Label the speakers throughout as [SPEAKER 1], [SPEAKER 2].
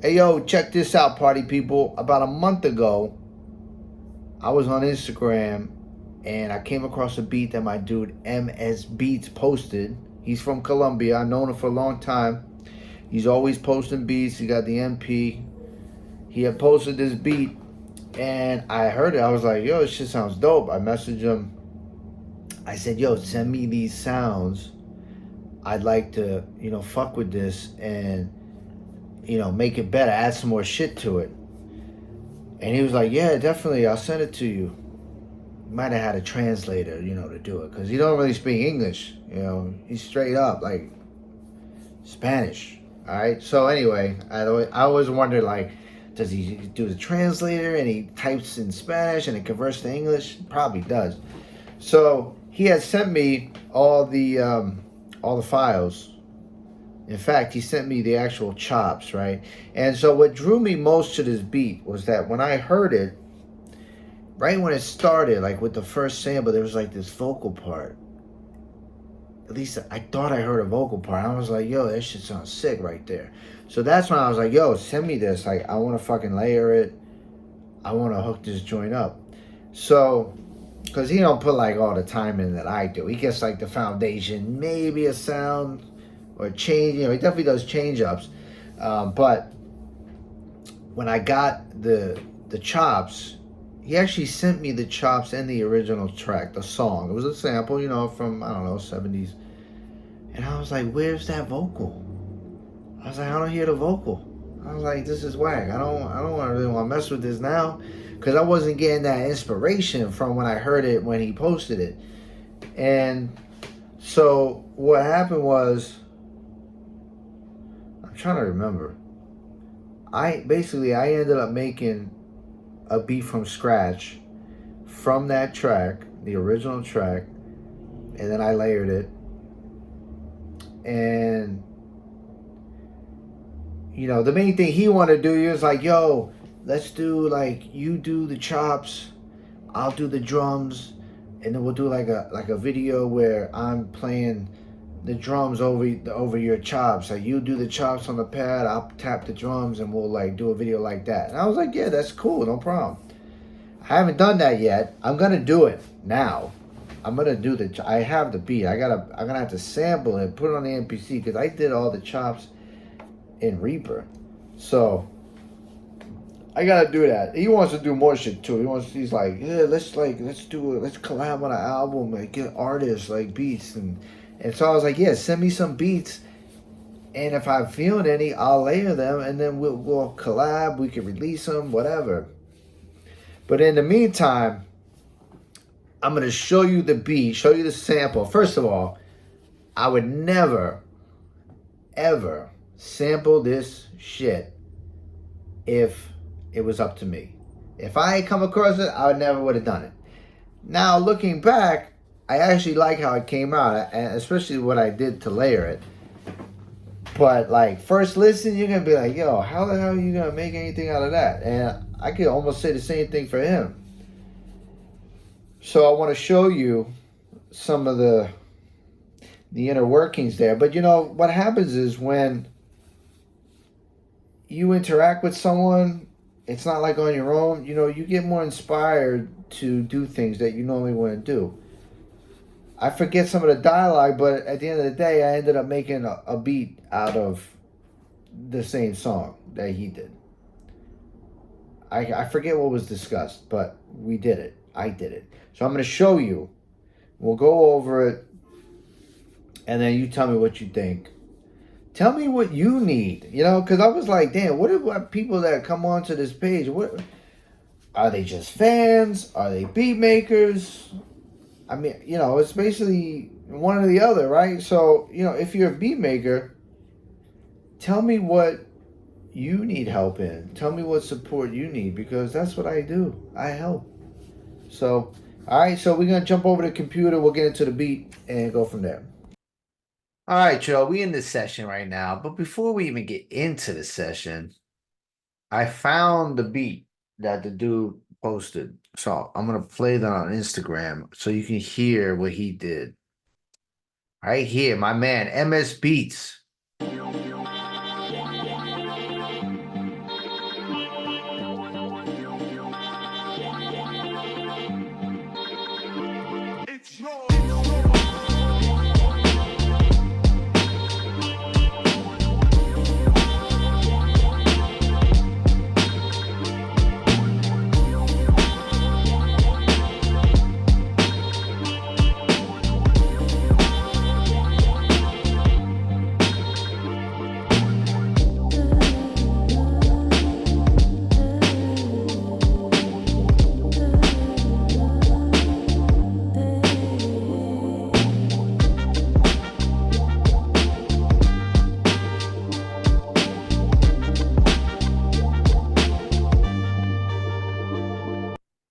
[SPEAKER 1] Hey yo, check this out, party people. About a month ago, I was on Instagram and I came across a beat that my dude M-S Beatz posted. He's from Colombia. I've known him for a long time. He's always posting beats. He got the MP. He had posted this beat and I heard it. I was like, yo, this shit sounds dope. I messaged him. I said, yo, send me these sounds. I'd like to, fuck with this and, make it better, add some more shit to it. And he was like, yeah, definitely, I'll send it to you. Might have had a translator, to do it. Because he don't really speak English, He's straight up, like, Spanish. All right? So anyway, I always wondered, like, does he do the translator and he types in Spanish and it converts to English? Probably does. So he had sent me all the files. In fact, he sent me the actual chops, right? And so what drew me most to this beat was that when I heard it, right when it started, like with the first sample, there was like this vocal part. At least I thought I heard a vocal part. I was like, yo, that shit sounds sick right there. So that's when I was like, yo, send me this. Like, I want to fucking layer it. I want to hook this joint up. So, because he don't put like all the time in that I do. He gets like the foundation, maybe a sound or change. He definitely does change ups. But when I got the chops, he actually sent me the chops and the original track, the song. It was a sample, from I don't know, 70s. And I was like, where's that vocal? I was like, I don't hear the vocal. I was like, this is whack. I don't really want to mess with this now, because I wasn't getting that inspiration from when I heard it when he posted it. And so what happened was, I'm trying to remember. I ended up making a beat from scratch from that track, the original track, and then I layered it. And the main thing he wanted to do, he was like, yo, let's do like, you do the chops, I'll do the drums, and then we'll do like a video where I'm playing the drums over your chops. Like, you do the chops on the pad, I'll tap the drums, and we'll like do a video like that. And I was like, yeah, that's cool, no problem. I haven't done that yet. I'm gonna do it now. I'm gonna do I have the beat. I'm gonna have to sample it, put it on the MPC, because I did all the chops in Reaper. So I gotta do that. He wants to do more shit too. He's like, yeah, let's do it. Let's collab on an album, like get artists like beats, and so I was like, yeah, send me some beats, and if I'm feeling any, I'll layer them, and then we'll collab. We can release them, whatever. But in the meantime, I'm gonna show you the beat, show you the sample. First of all, I would never, ever sample this shit if it was up to me. If I had come across it, I never would have done it. Now, looking back, I actually like how it came out, and especially what I did to layer it. But like, first listen, you're gonna be like, yo, how the hell are you gonna make anything out of that? And I could almost say the same thing for him. So I want to show you some of the inner workings there. But what happens is when you interact with someone, it's not like on your own. You get more inspired to do things that you normally wouldn't do. I forget some of the dialogue, but at the end of the day, I ended up making a beat out of the same song that he did. I forget what was discussed, but we did it. I did it. So I'm going to show you. We'll go over it, and then you tell me what you think. Tell me what you need, because I was like, damn, what about people that come onto this page? What are they, just fans? Are they beat makers? I mean, it's basically one or the other, right? So, if you're a beat maker, tell me what you need help in. Tell me what support you need, because that's what I do. I help. So, all right, so we're going to jump over the computer. We'll get into the beat and go from there. All right, Joe, we in this session right now. But before we even get into the session, I found the beat that the dude posted. So I'm going to play that on Instagram so you can hear what he did. Right here, my man, M-S Beatz.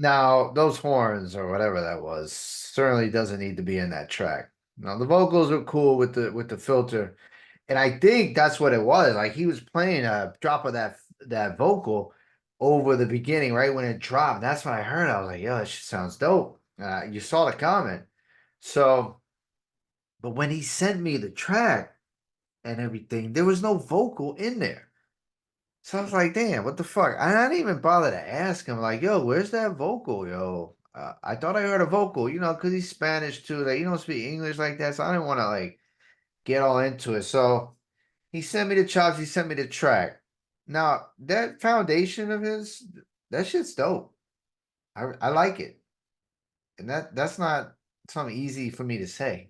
[SPEAKER 1] Now, those horns or whatever that was certainly doesn't need to be in that track. Now, the vocals were cool with the filter, and I think that's what it was. Like he was playing a drop of that vocal over the beginning, right when it dropped. That's what I heard. I was like, "Yo, that shit sounds dope." You saw the comment, so but when he sent me the track and everything, there was no vocal in there. So I was like, damn, what the fuck? I didn't even bother to ask him, like, yo, where's that vocal, yo? I thought I heard a vocal, because he's Spanish too. Like, you don't speak English like that. So I didn't want to, like, get all into it. So he sent me the chops, he sent me the track. Now, that foundation of his, that shit's dope. I like it. And that's not something easy for me to say,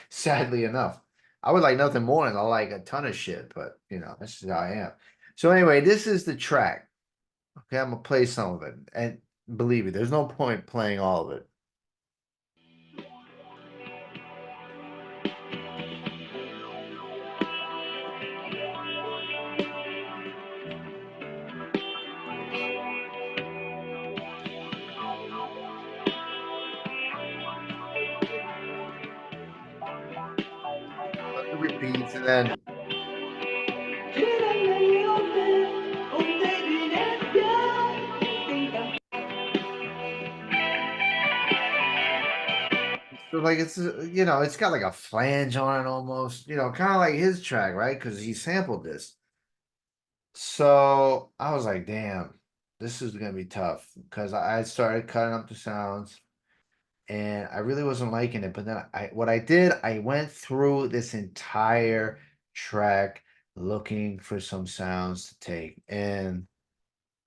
[SPEAKER 1] sadly enough. I would like nothing more than I like a ton of shit, but, that's just how I am. So anyway, this is the track. Okay, I'm gonna play some of it, and believe me, there's no point playing all of it. It repeats, and then so like it's got like a flange on it almost, kind of like his track, right? Because he sampled this. So I was like, damn, this is gonna be tough because I started cutting up the sounds and I really wasn't liking it. But then what I did, I went through this entire track looking for some sounds to take. And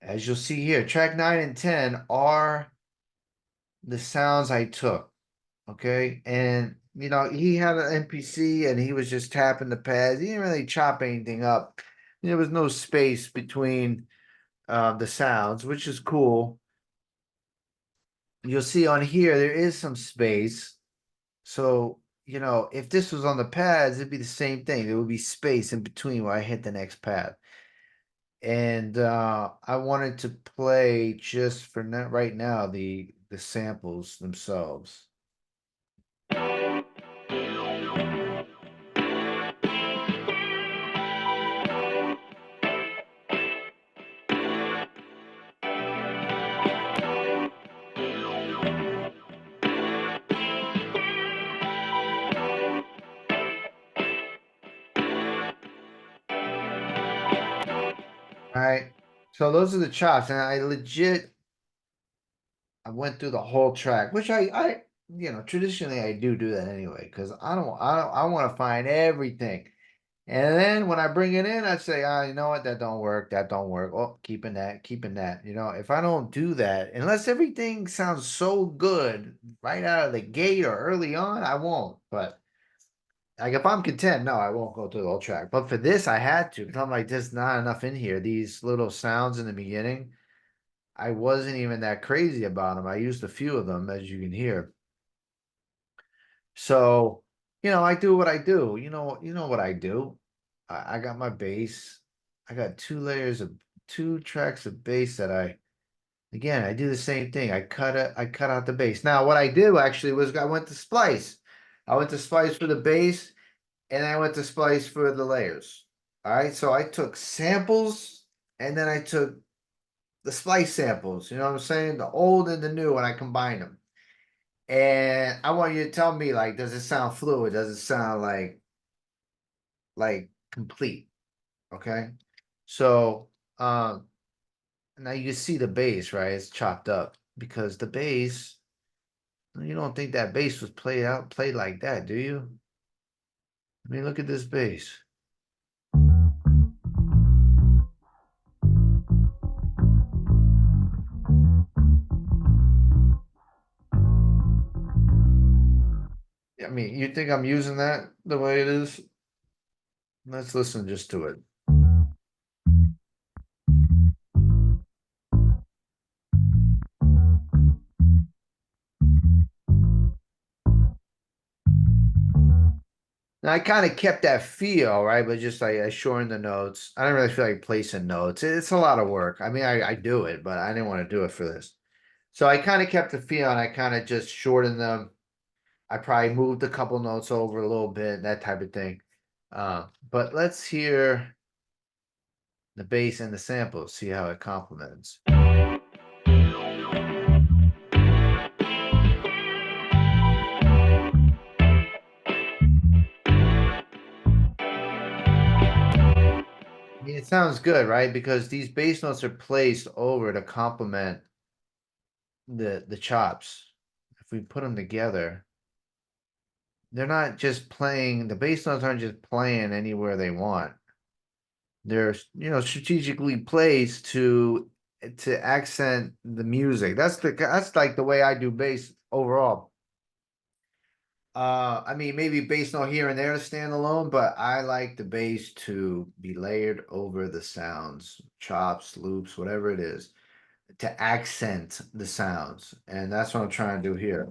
[SPEAKER 1] as you'll see here, track 9 and 10 are the sounds I took. Okay. And, he had an NPC and he was just tapping the pads. He didn't really chop anything up. There was no space between the sounds, which is cool. You'll see on here, there is some space. So, if this was on the pads, it'd be the same thing. There would be space in between where I hit the next pad. And I wanted to play just for right now the samples themselves. All right. So those are the chops, and I went through the whole track, which traditionally I do that anyway, because I want to find everything. And then when I bring it in, I say, you know what, that don't work, that don't work. Oh, keeping that, keeping that. If I don't do that, unless everything sounds so good right out of the gate or early on, I won't. But like if I'm content, no, I won't go through the whole track. But for this, I had to, because I'm like, there's not enough in here. These little sounds in the beginning, I wasn't even that crazy about them. I used a few of them, as you can hear. So, I do what I do. You know what I do. I got my bass. I got two tracks of bass that again, I do the same thing. I cut out the bass. Now, what I did actually was I went to splice. I went to splice for the bass, and I went to splice for the layers. All right, so I took samples, and then I took the splice samples. You know what I'm saying? The old and the new, and I combined them. And I want you to tell me, like, does it sound fluid? Does it sound like complete? Okay. So now you can see the bass, right? It's chopped up because the bass, you don't think that bass was played like that, do you? I mean, look at this bass. I mean, you think I'm using that the way it is? Let's listen just to it. Now I kind of kept that feel, right? But just like I shortened the notes. I don't really feel like placing notes. It's a lot of work. I mean, I do it, but I didn't want to do it for this. So I kind of kept the feel and I kind of just shortened them. I probably moved a couple notes over a little bit, that type of thing. But let's hear the bass and the samples, see how it complements. I mean, it sounds good, right? Because these bass notes are placed over to complement the chops. If we put them together, they're not just playing, the bass notes aren't just playing anywhere they want. They're, strategically placed to accent the music. That's like the way I do bass overall. I mean, maybe bass note here and there to stand alone, but I like the bass to be layered over the sounds, chops, loops, whatever it is, to accent the sounds. And that's what I'm trying to do here.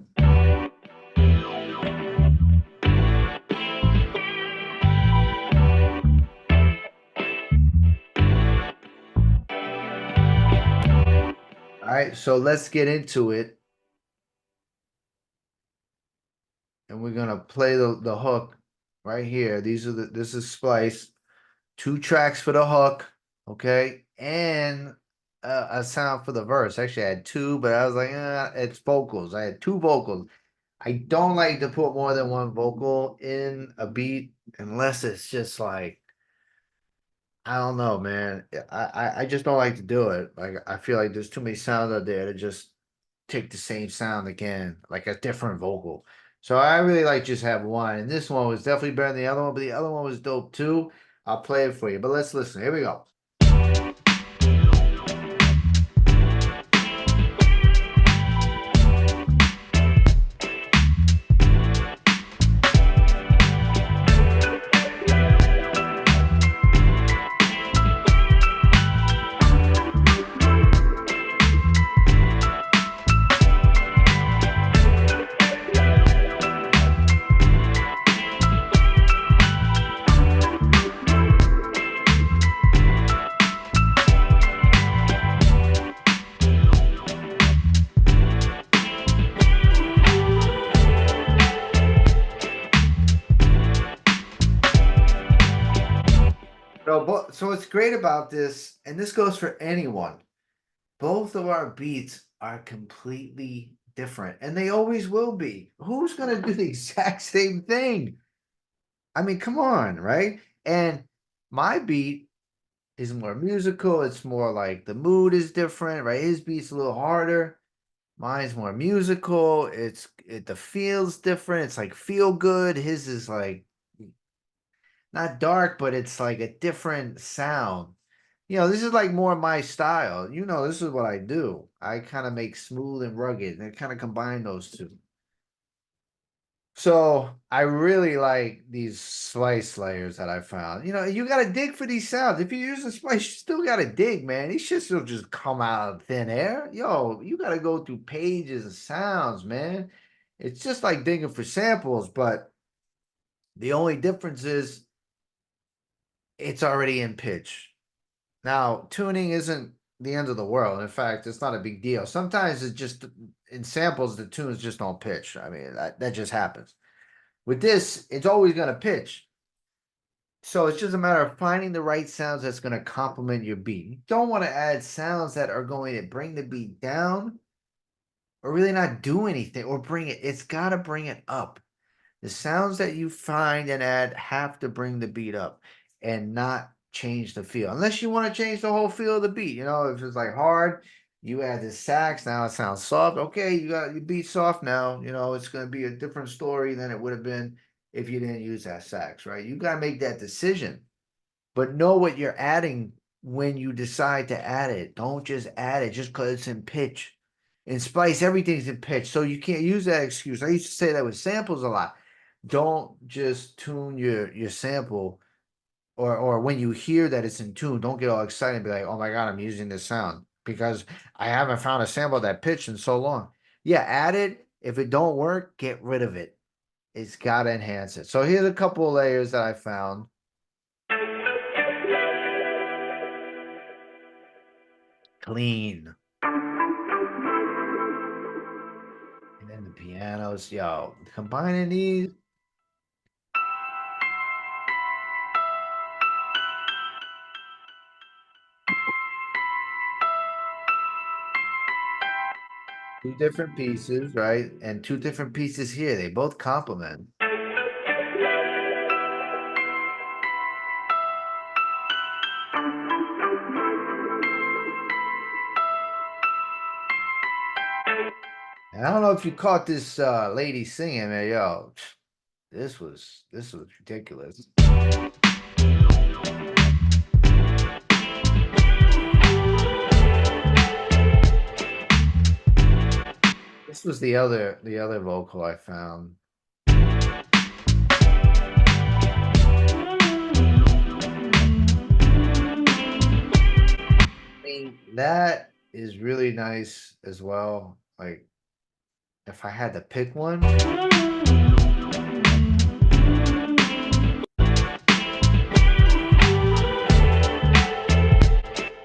[SPEAKER 1] All right, so let's get into it. And we're gonna play the hook right here. This is splice. 2 tracks for the hook, okay, and a sound for the verse. Actually, I had two, but I was like, it's vocals. I had two vocals. I don't like to put more than one vocal in a beat unless it's just like, I don't know, man. I just don't like to do it. Like I feel like there's too many sounds out there to just take the same sound again, like a different vocal. So I really like just have one. And this one was definitely better than the other one, but the other one was dope too. I'll play it for you, but let's listen. Here we go. So what's great about this, and this goes for anyone, both of our beats are completely different, and they always will be. Who's gonna do the exact same thing? I mean, come on, right? And my beat is more musical. It's more like the mood is different, right? His beat's a little harder. Mine's more musical. The feel's different. It's like feel good. His is like not dark, but it's like a different sound. This is like more my style. This is what I do. I kind of make smooth and rugged and kind of combine those two. So I really like these splice layers that I found. You got to dig for these sounds. If you use a splice, you still got to dig, man. These shits don't just come out of thin air. Yo, you got to go through pages of sounds, man. It's just like digging for samples, but the only difference is it's already in pitch. Now, tuning isn't the end of the world. In fact, it's not a big deal. Sometimes it's just in samples, the tunes just don't pitch. I mean, that just happens. With this, it's always going to pitch. So it's just a matter of finding the right sounds that's going to complement your beat. You don't want to add sounds that are going to bring the beat down or really not do anything or it's got to bring it up. The sounds that you find and add have to bring the beat up and not change the feel. Unless you want to change the whole feel of the beat. If it's like hard, you add the sax, now it sounds soft. Okay, you got your beat soft now. It's going to be a different story than it would have been if you didn't use that sax, right? You got to make that decision, but know what you're adding when you decide to add it. Don't just add it just because it's in pitch. In Spice, everything's in pitch, so you can't use that excuse. I used to say that with samples a lot. Don't just tune your sample, or when you hear that it's in tune, don't get all excited and be like, "Oh my god, I'm using this sound," because I haven't found a sample that pitch in so long. Yeah, add it. If it don't work, get rid of it. It's got to enhance it. So here's a couple of layers that I found. Clean. pianos, yo, combining these. Two different pieces, right? And two different pieces here. They both complement. And I don't know if you caught this lady singing there, yo. This was ridiculous. This was the other vocal I found. I mean, that is really nice as well. Like, if I had to pick one,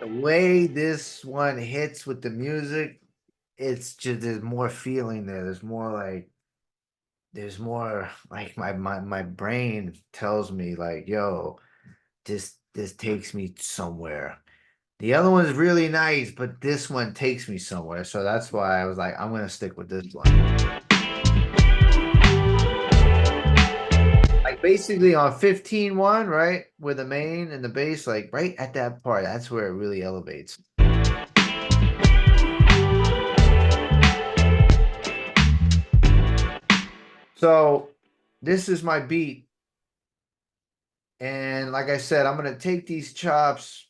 [SPEAKER 1] the way this one hits with the music, it's just there's more feeling there. There's more like my brain tells me like, yo, this takes me somewhere. The other one's really nice, but this one takes me somewhere. So that's why I was like, I'm gonna stick with this one. Like basically on 15-1, right? With the main and the bass, like right at that part, that's where it really elevates. So this is my beat. And like I said, I'm gonna take these chops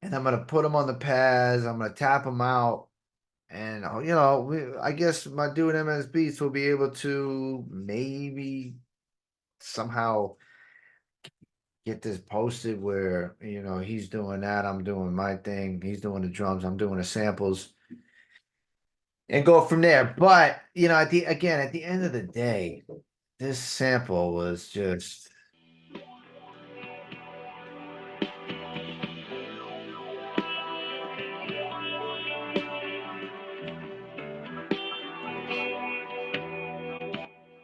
[SPEAKER 1] and I'm gonna put them on the pads. I'm gonna tap them out. And I guess my dude M-S Beatz will be able to maybe somehow get this posted where he's doing that, I'm doing my thing, he's doing the drums, I'm doing the samples, and go from there. But at the end of the day, this sample was just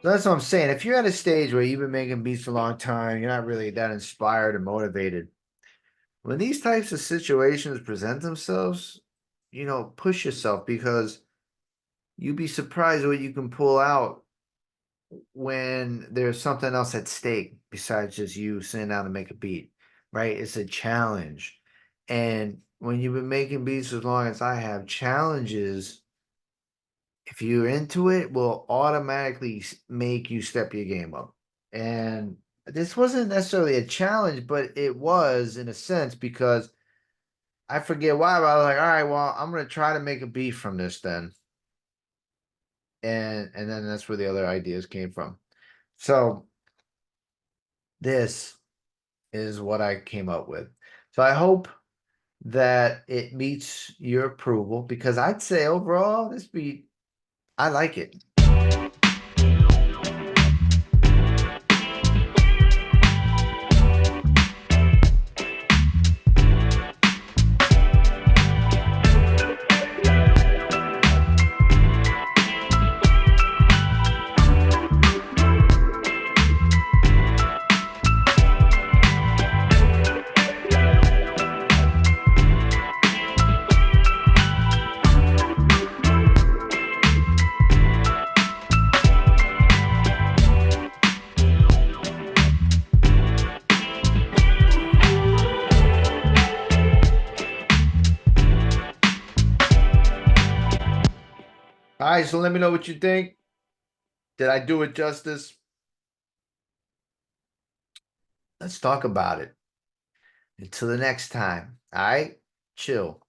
[SPEAKER 1] so that's what I'm saying. If you're at a stage where you've been making beats for a long time, you're not really that inspired or motivated. When these types of situations present themselves, push yourself because you'd be surprised what you can pull out when there's something else at stake besides just you sitting down to make a beat, right? It's a challenge. And when you've been making beats as long as I have, challenges, if you're into it, will automatically make you step your game up. And this wasn't necessarily a challenge, but it was in a sense because I forget why, but I was like, all right, well, I'm gonna try to make a beat from this then. And then that's where the other ideas came from. So this is what I came up with. So I hope that it meets your approval because I'd say overall this beat, I like it. All right, so let me know what you think. Did I do it justice? Let's talk about it. Until the next time. All right, chill.